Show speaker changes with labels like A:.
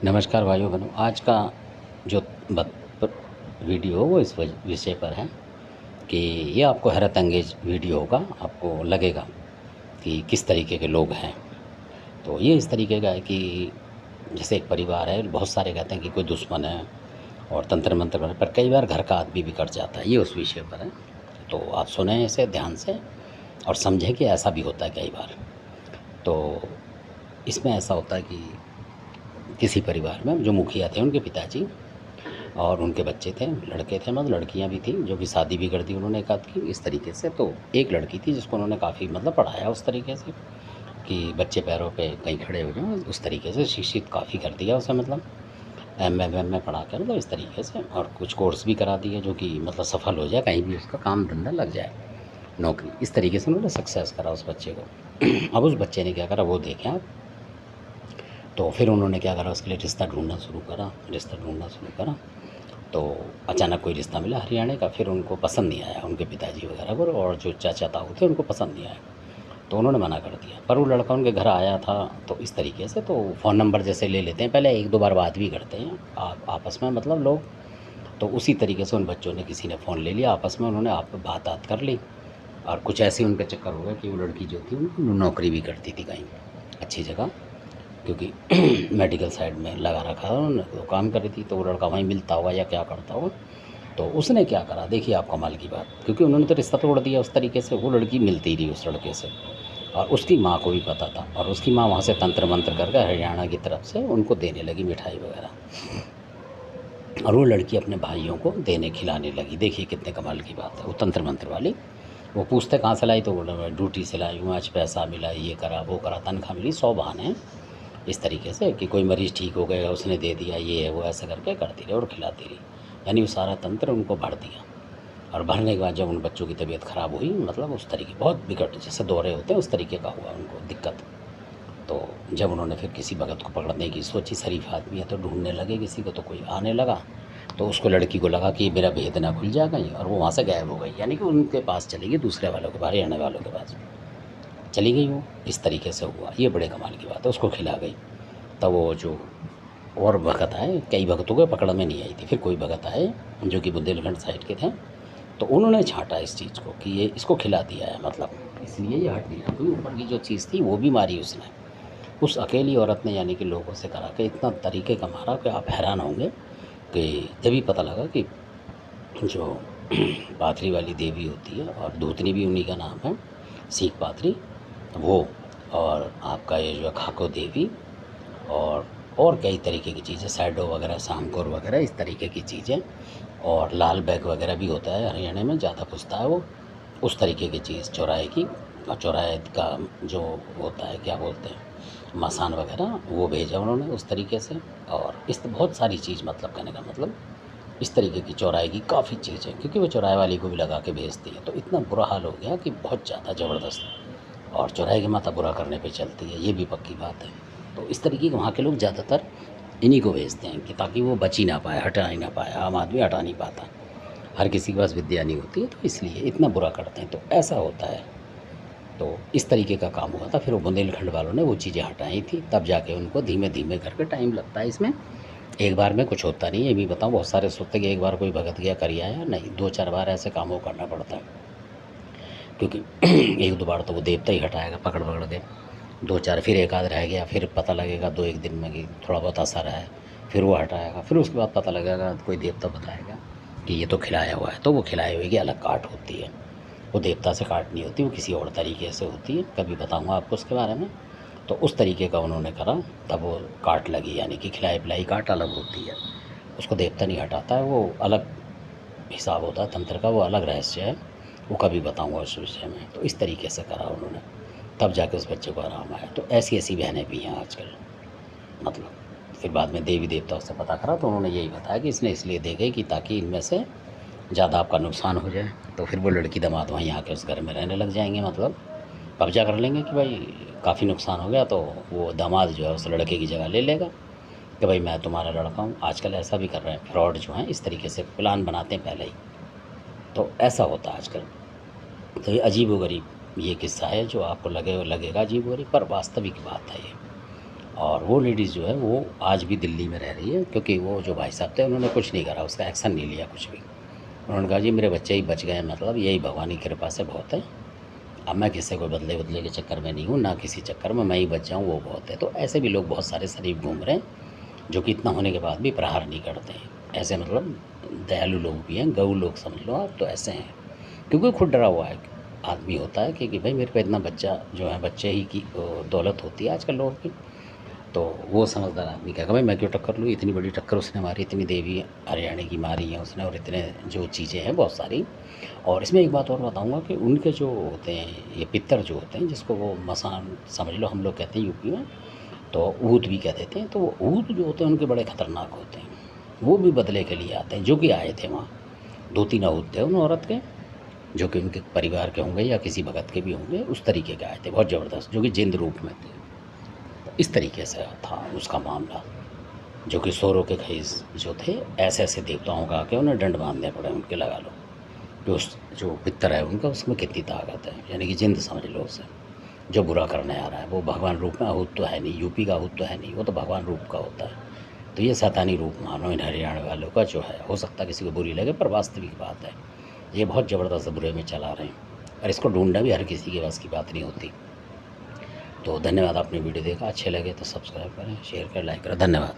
A: नमस्कार भाइयों बहनों। आज का जो वीडियो वो इस विषय पर है कि ये आपको हैरत अंगेज वीडियो होगा। आपको लगेगा कि किस तरीके के लोग हैं। तो ये इस तरीके का है कि जैसे एक परिवार है, बहुत सारे कहते हैं कि कोई दुश्मन है और तंत्र मंत्र कर, पर कई बार घर का आदमी भी कट जाता है। ये उस विषय पर है। तो आप सुने इसे ध्यान से और समझें कि ऐसा भी होता है कई बार। तो इसमें ऐसा होता है कि किसी परिवार में जो मुखिया थे, उनके पिताजी और उनके बच्चे थे, लड़के थे, मतलब लड़कियां भी थी, जो कि शादी भी कर दी उन्होंने एक आध की इस तरीके से। तो एक लड़की थी जिसको उन्होंने काफ़ी मतलब पढ़ाया उस तरीके से कि बच्चे पैरों पे कहीं खड़े हो जाएं, उस तरीके से शिक्षित काफ़ी कर दिया उसे, मतलब एम ए पढ़ा कर, मतलब इस तरीके से। और कुछ कोर्स भी करा दिए जो कि मतलब सफल हो जाए, कहीं भी उसका काम धंधा लग जाए, नौकरी। इस तरीके से उन्होंने सक्सेस करा उस बच्चे को। अब उस बच्चे ने क्या करा वो देखें आप। तो फिर उन्होंने क्या करा, उसके लिए रिश्ता ढूंढना शुरू करा। तो अचानक कोई रिश्ता मिला हरियाणा का। फिर उनको पसंद नहीं आया, उनके पिताजी वगैरह को, और जो चाचा ताऊ थे उनको पसंद नहीं आया। तो उन्होंने मना कर दिया। पर वो लड़का उनके घर आया था। तो इस तरीके से तो फ़ोन नंबर जैसे ले लेते हैं, पहले एक दो बार बात भी करते हैं आपस में, मतलब लोग। तो उसी तरीके से उन बच्चों ने, किसी ने फ़ोन ले लिया आपस में, उन्होंने आप बात कर ली। और कुछ ऐसे उनका चक्कर हो गया कि वो लड़की जो थी उनको नौकरी भी करती थी कहीं अच्छी जगह, क्योंकि मेडिकल साइड में लगा रखा था उन्होंने, तो काम कर रही थी। तो वो लड़का वहीं मिलता होगा या क्या करता होगा। तो उसने क्या करा, देखिए आप कमाल की बात, क्योंकि उन्होंने तो रिश्ता तोड़ दिया उस तरीके से। वो लड़की मिलती रही उस लड़के से, और उसकी माँ को भी पता था। और उसकी माँ वहाँ से तंत्र मंत्र करके हरियाणा की तरफ से उनको देने लगी मिठाई वगैरह, और वो लड़की अपने भाइयों को देने खिलाने लगी। देखिए कितने कमाल की बात है। वो तंत्र मंत्र वाली, वो पूछते कहाँ से लाई, तो बोला मैं ड्यूटी से लाई हूँ, आज पैसा मिला, ये करा वो करा, तनख्वाह मिली, 100 बहाने हैं इस तरीके से कि कोई मरीज़ ठीक हो गया उसने दे दिया, ये है वो, ऐसा करके करती रही और खिलाती रही। यानी वो सारा तंत्र उनको भर दिया। और भरने के बाद जब उन बच्चों की तबीयत ख़राब हुई, मतलब उस तरीके बहुत बिगड़, जैसे दौरे होते हैं उस तरीके का हुआ उनको दिक्कत। तो जब उन्होंने फिर किसी भगत को पकड़ने की सोची, शरीफ आदमी है तो ढूंढने लगे किसी को, तो कोई आने लगा। तो उसको, लड़की को लगा कि मेरा भेद ना खुल जाए कहीं, और वो वहाँ से गायब हो गई। यानी कि उनके पास चली गई, दूसरे वालों के, हरियाणा वालों के पास चली गई वो। इस तरीके से हुआ। ये बड़े कमाल की बात है। उसको खिला गई। तब वो जो और भगत आए, कई भगतों को पकड़ में नहीं आई थी, फिर कोई भगत आए जो कि बुंदेलखंड साइड के थे। तो उन्होंने छांटा इस चीज़ को कि ये इसको खिला दिया है, मतलब इसलिए ये हट नहीं रहा, क्योंकि ऊपर की जो चीज़ थी वो भी मारी उसने, उस अकेली औरत ने। यानी कि लोगों से करा के इतना तरीके का मारा कि आप हैरान होंगे। कि जब ही पता लगा कि जो पाथरी वाली देवी होती है, और धूतनी भी उन्हीं का नाम है, सीख पाथरी, वो, और आपका ये जो खाको देवी, और कई तरीके की चीज़ें, सैडो वगैरह, शामकोर वगैरह, इस तरीके की चीज़ें। और लाल बैग वगैरह भी होता है हरियाणा में, ज़्यादा पूछता है वो, उस तरीके की चीज़ चौराहे की। और चौराहे का जो होता है, क्या बोलते हैं, मसान वगैरह, वो भेजा उन्होंने उस तरीके से। और इस बहुत सारी चीज़, मतलब कहने का मतलब इस तरीके की चौराहे की काफ़ी चीज़ें, क्योंकि वो चौराहे वाली को भी लगा के भेजती है। तो इतना बुरा हाल हो गया कि बहुत ज़्यादा ज़बरदस्त। और चौराहे की माता बुरा करने पे चलती है, ये भी पक्की बात है। तो इस तरीके के वहाँ के लोग ज़्यादातर इन्हीं को भेजते हैं कि ताकि वो बच ही ना पाए, हटा ही ना पाए। आम आदमी हटा नहीं पाता, हर किसी के पास विद्या नहीं होती है, तो इसलिए इतना बुरा करते हैं। तो ऐसा होता है। तो इस तरीके का काम हुआ था। फिर वो बुंदेलखंड वालों ने वो चीज़ें हटाई थी, तब जाके उनको धीमे धीमे करके, टाइम लगता है इसमें, एक बार में कुछ होता नहीं है। ये भी बताऊँ, बहुत सारे सोचते कि एक बार कोई भगत गया कर आया, नहीं, 2-4 बार ऐसे कामों को करना पड़ता है। क्योंकि एक दो बार तो वो देवता ही हटाएगा पकड़ पकड़ के, 2-4 फिर एक आध रह गया, फिर पता लगेगा 2-1 दिन में कि थोड़ा बहुत असर है, फिर वो हटाएगा। फिर उसके बाद पता लगेगा, कोई देवता बताएगा कि ये तो खिलाया हुआ है, तो वो खिलाई हुई की अलग काट होती है। वो देवता से काट नहीं होती, वो किसी और तरीके से होती है, कभी बताऊँगा आपको उसके बारे में। तो उस तरीके का उन्होंने करा, तब वो काट लगी। यानी कि खिलाई पिलाई काट अलग होती है, उसको देवता नहीं हटाता है, वो अलग हिसाब होता है तंत्र का, वो अलग रहस्य है, वो कभी बताऊँगा उस विषय में। तो इस तरीके से करा उन्होंने, तब जाके उस बच्चे को आराम आया। तो ऐसी ऐसी बहनें भी हैं आजकल, मतलब। फिर बाद में देवी देवताओं से पता करा, तो उन्होंने यही बताया कि इसने इसलिए दे गई कि ताकि इनमें से ज़्यादा आपका नुकसान हो जाए। तो फिर वो लड़की दामाद वहीं आके उस घर में रहने लग जाएंगे, मतलब कब्जा कर लेंगे कि भाई काफ़ी नुकसान हो गया, तो वो दामाद जो है उस लड़के की जगह ले लेगा कि भाई मैं तुम्हारा लड़का हूँ। आजकल ऐसा भी कर रहे हैं, फ्रॉड जो हैं इस तरीके से प्लान बनाते हैं पहले ही। तो ऐसा होता है आजकल। तो ये अजीब व गरीब ये किस्सा है, जो आपको लगेगा अजीब व गरीब, पर वास्तविक बात है ये। और वो लेडीज़ जो है वो आज भी दिल्ली में रह रही है, क्योंकि वो जो भाई साहब थे उन्होंने कुछ नहीं करा, उसका एक्शन नहीं लिया कुछ भी। उन्होंने कहा जी मेरे बच्चे ही बच गए, मतलब यही भगवान की कृपा से बहुत है। अब मैं किसी को बदले बदले के चक्कर में नहीं हूँ, ना किसी चक्कर में, मैं ही बच जाऊँ वो बहुत है। तो ऐसे भी लोग बहुत सारे शरीफ घूम रहे हैं जो कि इतना होने के बाद भी प्रहार नहीं करते हैं। ऐसे मतलब दयालु लोग भी हैं, गऊ लोग समझ लो आप, तो ऐसे हैं। क्योंकि खुद डरा हुआ है आदमी होता है कि भाई मेरे पे इतना बच्चा जो है, बच्चे ही की दौलत होती है आजकल लोगों की। तो वो समझदार आदमी कहेगा भाई मैं क्यों टक्कर लूँ, इतनी बड़ी टक्कर उसने मारी, इतनी देवी हरियाणा की मारी है उसने, और इतने जो चीज़ें हैं बहुत सारी। और इसमें एक बात और बताऊंगा कि उनके जो होते हैं ये पितर जो होते हैं, जिसको वो मसान समझ लो हम लोग कहते हैं यूपी में, तो ऊत भी कह देते हैं। तो वो ऊत जो होते हैं उनके बड़े ख़तरनाक होते हैं, वो भी बदले के लिए आते हैं। जो कि आए थे वहाँ 2-3 ऊत थे उन औरत के, जो कि उनके परिवार के होंगे या किसी भगत के भी होंगे, उस तरीके के आए थे बहुत ज़बरदस्त, जो कि जिंद रूप में थे। इस तरीके से था उसका मामला, जो कि सोरों के खईस जो थे, ऐसे ऐसे देवताओं का आके उन्हें दंड बांधने पड़े उनके, लगा लो। जो उस जो पितर है उनका, उसमें कितनी ताकत है, यानी कि जिंद समझ लो उसे। जो बुरा करने आ रहा है वो भगवान रूप में आहूत तो है नहीं, यूपी का आहूत तो है नहीं, वो तो भगवान रूप का होता है। तो ये शैतानी रूप मानो इन हरियाणा वालों का जो है। हो सकता है किसी को बुरी लगे, पर वास्तविक बात है ये बहुत ज़बरदस्त बुरे में चला रहे हैं, और इसको ढूंढना भी हर किसी के बस की बात नहीं होती। तो धन्यवाद, आपने वीडियो देखा, अच्छे लगे तो सब्सक्राइब करें, शेयर करें, लाइक करें, धन्यवाद।